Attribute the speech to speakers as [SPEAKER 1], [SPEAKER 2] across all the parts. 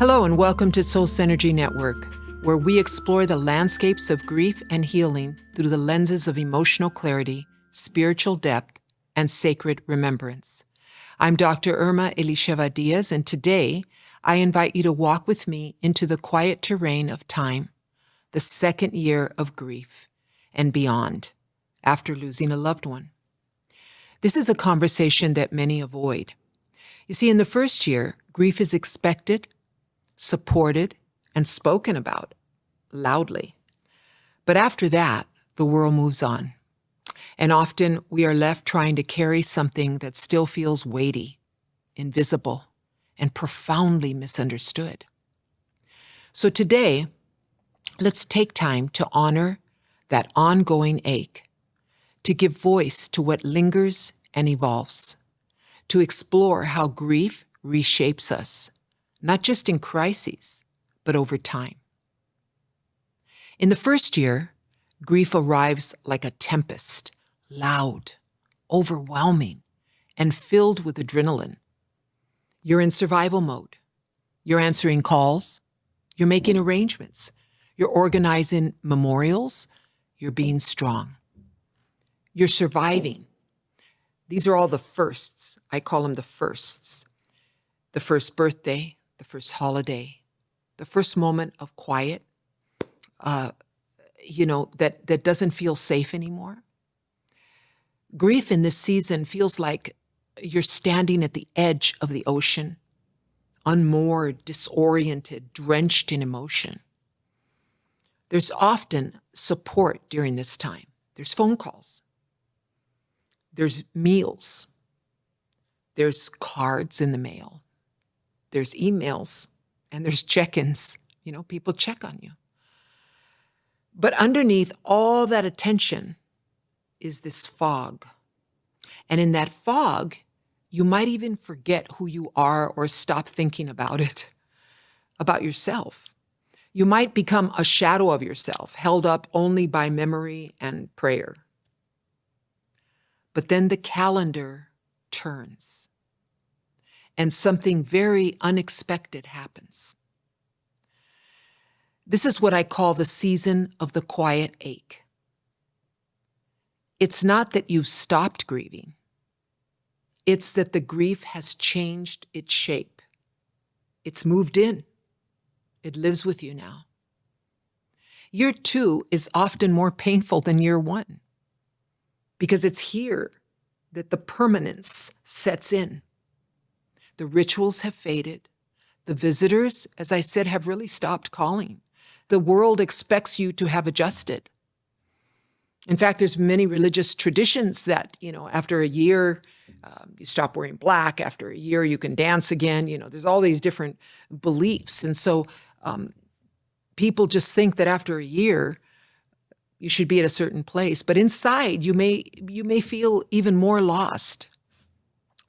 [SPEAKER 1] Hello and welcome to Soul Synergy Network, where we explore the landscapes of grief and healing through the lenses of emotional clarity, spiritual depth, and sacred remembrance. I'm Dr. Irma Elisheva Diaz, and today I invite you to walk with me into the quiet terrain of time, the second year of grief, and beyond, after losing a loved one. This is a conversation that many avoid. You see, in the first year, grief is expected, supported, and spoken about loudly. But after that, the world moves on. And often we are left trying to carry something that still feels weighty, invisible, and profoundly misunderstood. So today, let's take time to honor that ongoing ache, to give voice to what lingers and evolves, to explore how grief reshapes us, not just in crises, but over time. In the first year, grief arrives like a tempest, loud, overwhelming, and filled with adrenaline. You're in survival mode. You're answering calls. You're making arrangements. You're organizing memorials. You're being strong. You're surviving. These are all the firsts. I call them the firsts. The first birthday, the first holiday, the first moment of quiet, that doesn't feel safe anymore. Grief in this season feels like you're standing at the edge of the ocean, unmoored, disoriented, drenched in emotion. There's often support during this time. There's phone calls. There's meals. There's cards in the mail. There's emails. And there's check-ins. People check on you. But underneath all that attention is this fog. And in that fog, you might even forget who you are or stop thinking about it, about yourself. You might become a shadow of yourself, held up only by memory and prayer. But then the calendar turns, and something very unexpected happens. This is what I call the season of the quiet ache. It's not that you've stopped grieving. It's that the grief has changed its shape. It's moved in. It lives with you now. Year 2 is often more painful than year 1 because it's here that the permanence sets in. The rituals have faded. The visitors, as I said, have really stopped calling. The world expects you to have adjusted. In fact, there's many religious traditions that, after a year, you stop wearing black. After a year, you can dance again. There's all these different beliefs. And so people just think that after a year, you should be at a certain place. But inside, you may feel even more lost.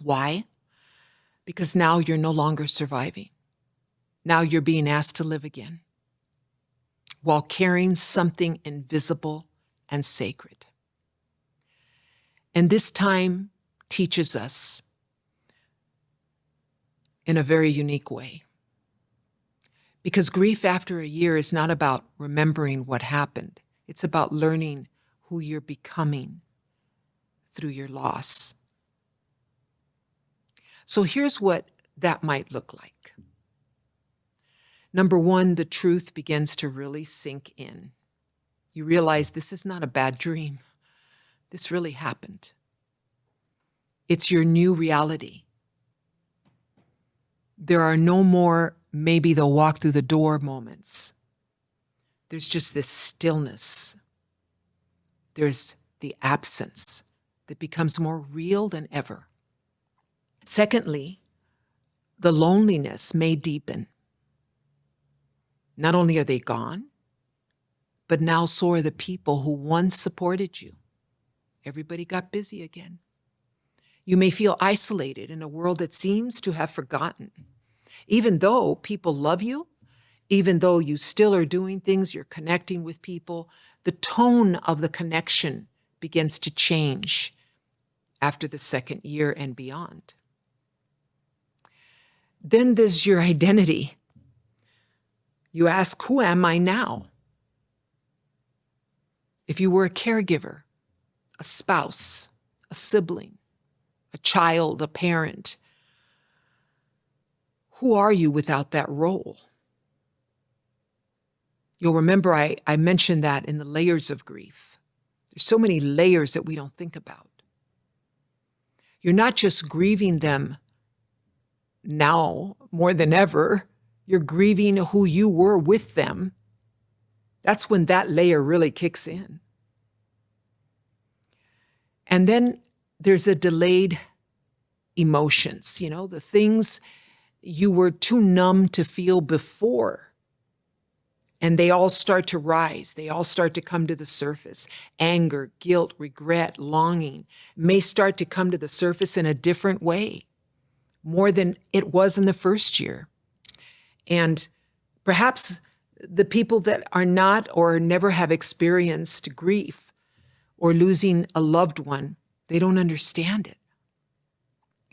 [SPEAKER 1] Why? Because now you're no longer surviving. Now you're being asked to live again while carrying something invisible and sacred. And this time teaches us in a very unique way. Because grief after a year is not about remembering what happened. It's about learning who you're becoming through your loss. So here's what that might look like. Number 1, the truth begins to really sink in. You realize this is not a bad dream. This really happened. It's your new reality. There are no more maybe they'll walk through the door moments. There's just this stillness. There's the absence that becomes more real than ever. Secondly, the loneliness may deepen. Not only are they gone, but now so are the people who once supported you. Everybody got busy again. You may feel isolated in a world that seems to have forgotten. Even though people love you, even though you still are doing things, you're connecting with people, the tone of the connection begins to change after the second year and beyond. Then there's your identity. You ask, who am I now? If you were a caregiver, a spouse, a sibling, a child, a parent, who are you without that role? You'll remember I mentioned that in the layers of grief. There's so many layers that we don't think about. You're not just grieving them now more than ever. You're grieving who you were with them. That's when that layer really kicks in. And then there's a delayed emotions, the things you were too numb to feel before. And they all start to rise. They all start to come to the surface. Anger, guilt, regret, longing may start to come to the surface in a different way, more than it was in the first year. And perhaps the people that are not or never have experienced grief or losing a loved one, they don't understand it.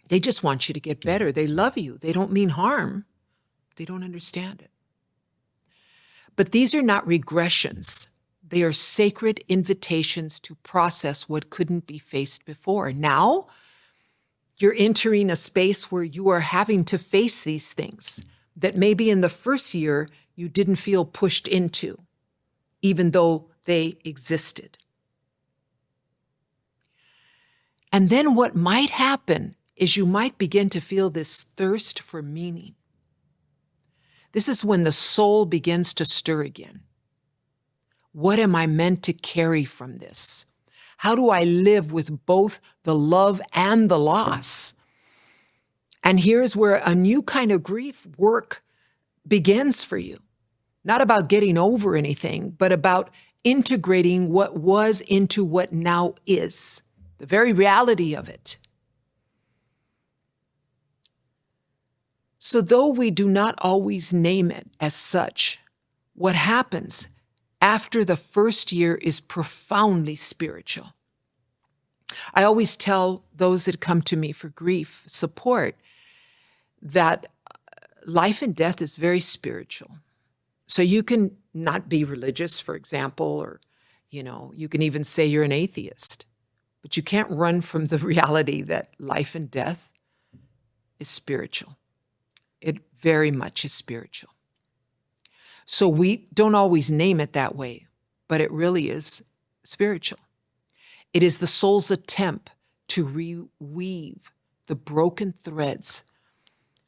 [SPEAKER 1] They just want you to get better. They love you. They don't mean harm. They don't understand it. But these are not regressions. They are sacred invitations to process what couldn't be faced before. Now, you're entering a space where you are having to face these things that maybe in the first year you didn't feel pushed into, even though they existed. And then what might happen is you might begin to feel this thirst for meaning. This is when the soul begins to stir again. What am I meant to carry from this? How do I live with both the love and the loss? And here's where a new kind of grief work begins for you. Not about getting over anything, but about integrating what was into what now is, the very reality of it. So though we do not always name it as such, what happens after the first year is profoundly spiritual. I always tell those that come to me for grief support that life and death is very spiritual. So you can not be religious, for example, or, you can even say you're an atheist, but you can't run from the reality that life and death is spiritual. It very much is spiritual. So we don't always name it that way, but it really is spiritual. It is the soul's attempt to reweave the broken threads,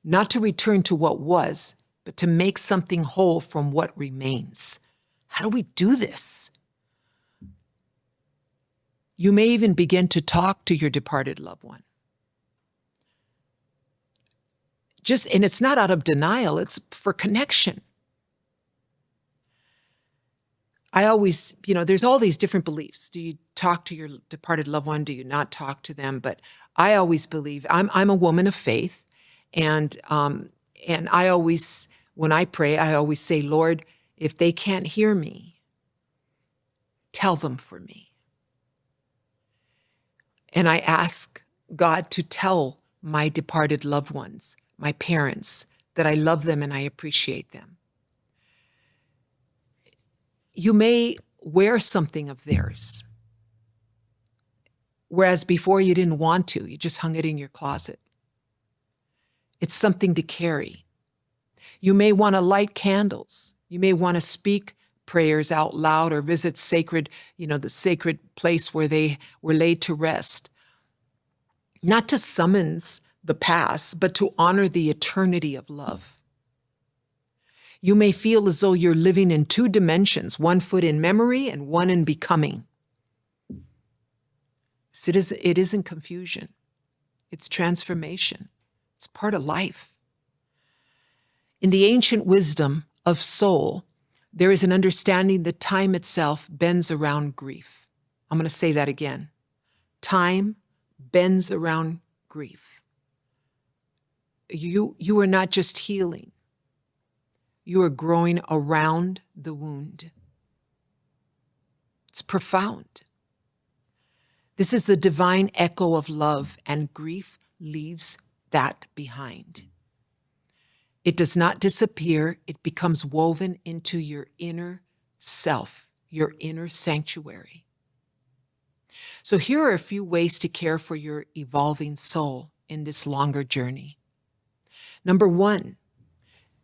[SPEAKER 1] not to return to what was, but to make something whole from what remains. How do we do this? You may even begin to talk to your departed loved one. And it's not out of denial, it's for connection. I always, there's all these different beliefs. Do you talk to your departed loved one? Do you not talk to them? But I always believe, I'm a woman of faith, and I always, when I pray, I always say, Lord, if they can't hear me, tell them for me. And I ask God to tell my departed loved ones, my parents, that I love them and I appreciate them. You may wear something of theirs, whereas before you didn't want to, you just hung it in your closet. It's something to carry. You may want to light candles. You may want to speak prayers out loud or visit sacred, the sacred place where they were laid to rest. Not to summons the past, but to honor the eternity of love. You may feel as though you're living in two dimensions, one foot in memory and one in becoming. It isn't confusion. It's transformation. It's part of life. In the ancient wisdom of soul, there is an understanding that time itself bends around grief. I'm going to say that again. Time bends around grief. You are not just healing. You are growing around the wound. It's profound. This is the divine echo of love, and grief leaves that behind. It does not disappear. It becomes woven into your inner self, your inner sanctuary. So here are a few ways to care for your evolving soul in this longer journey. Number one,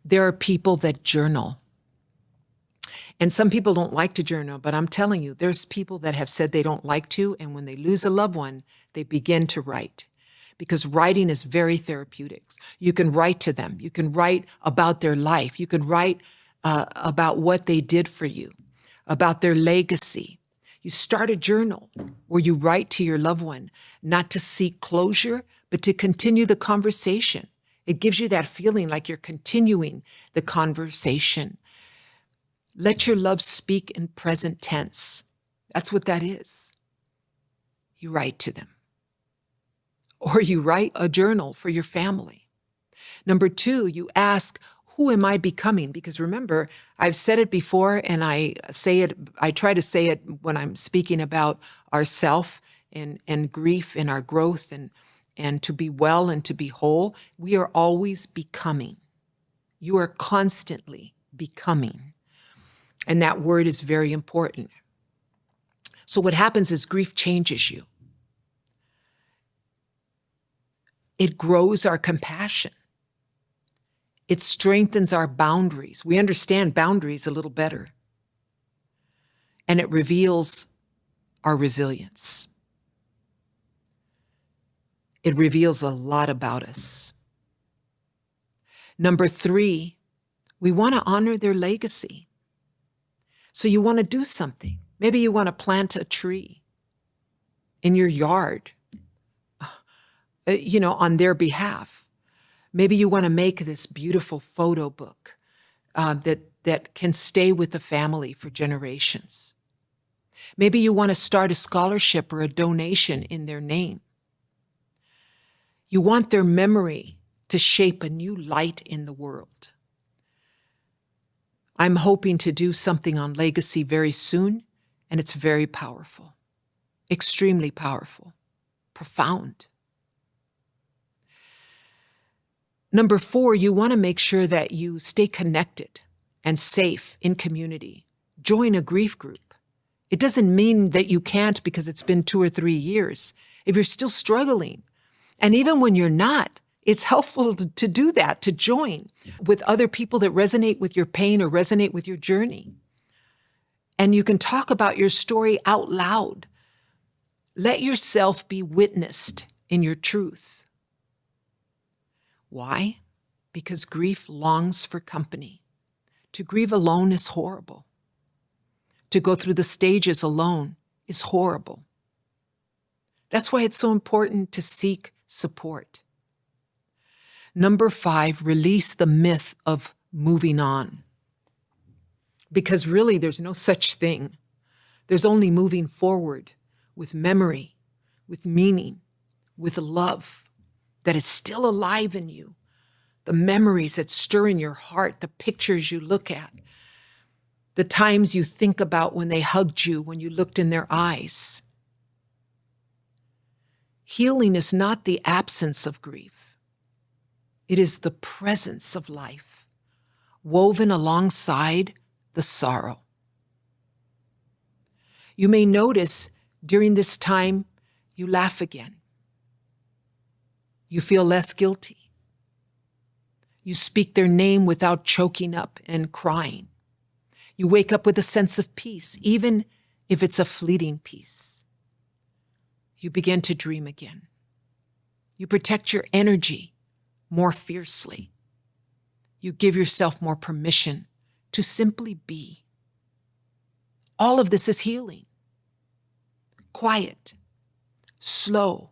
[SPEAKER 1] there are people that journal. And some people don't like to journal, but I'm telling you, there's people that have said they don't like to, and when they lose a loved one, they begin to write. Because writing is very therapeutic. You can write to them. You can write about their life. You can write about what they did for you, about their legacy. You start a journal where you write to your loved one, not to seek closure, but to continue the conversation. It gives you that feeling like you're continuing the conversation. Let your love speak in present tense. That's what that is. You write to them. Or you write a journal for your family. Number two, you ask, who am I becoming? Because remember, I've said it before, and I try to say it when I'm speaking about ourself and grief and our growth and to be well and to be whole. We are always becoming. You are constantly becoming. And that word is very important. So what happens is grief changes you. It grows our compassion. It strengthens our boundaries. We understand boundaries a little better. And it reveals our resilience. It reveals a lot about us. Number three, we want to honor their legacy. So you want to do something. Maybe you want to plant a tree in your yard, on their behalf. Maybe you want to make this beautiful photo book that can stay with the family for generations. Maybe you want to start a scholarship or a donation in their name. You want their memory to shape a new light in the world. I'm hoping to do something on legacy very soon, and it's very powerful, extremely powerful, profound. Number four, you want to make sure that you stay connected and safe in community. Join a grief group. It doesn't mean that you can't because it's been 2 or 3 years. If you're still struggling, and even when you're not, it's helpful to do that, to join with other people that resonate with your pain or resonate with your journey. And you can talk about your story out loud. Let yourself be witnessed in your truth. Why? Because grief longs for company. To grieve alone is horrible. To go through the stages alone is horrible. That's why it's so important to seek support. Number 5, release the myth of moving on. Because really, there's no such thing. There's only moving forward with memory, with meaning, with love that is still alive in you. The memories that stir in your heart, the pictures you look at, the times you think about when they hugged you, when you looked in their eyes. Healing is not the absence of grief. It is the presence of life, woven alongside the sorrow. You may notice during this time, you laugh again. You feel less guilty. You speak their name without choking up and crying. You wake up with a sense of peace, even if it's a fleeting peace. You begin to dream again. You protect your energy more fiercely. You give yourself more permission to simply be. All of this is healing. Quiet, slow,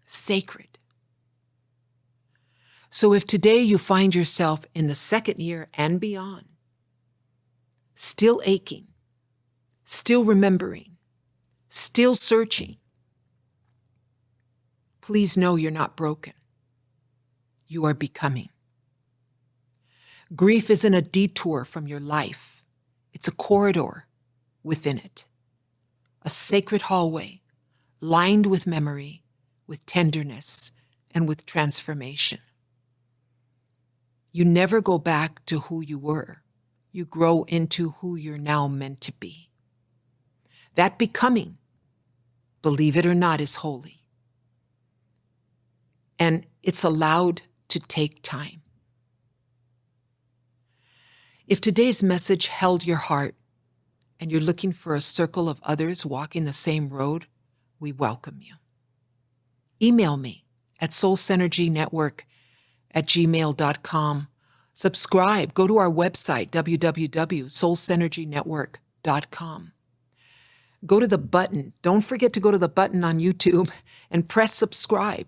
[SPEAKER 1] sacred. So if today you find yourself in the 2nd year and beyond, still aching, still remembering, still searching, please know you're not broken. You are becoming. Grief isn't a detour from your life. It's a corridor within it, a sacred hallway lined with memory, with tenderness, and with transformation. You never go back to who you were. You grow into who you're now meant to be. That becoming, believe it or not, is holy. And it's allowed to take time. If today's message held your heart and you're looking for a circle of others walking the same road, we welcome you. Email me at soulsynergynetwork@gmail.com. Subscribe. Go to our website, www.soulsynergynetwork.com. Go to the button. Don't forget to go to the button on YouTube and press subscribe.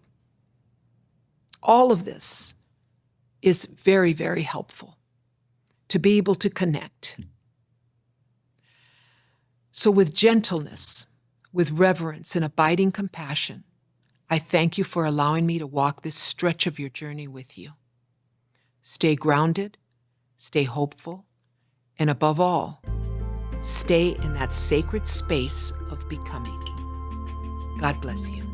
[SPEAKER 1] All of this is very, very helpful to be able to connect. So with gentleness, with reverence and abiding compassion, I thank you for allowing me to walk this stretch of your journey with you. Stay grounded, stay hopeful, and above all, stay in that sacred space of becoming. God bless you.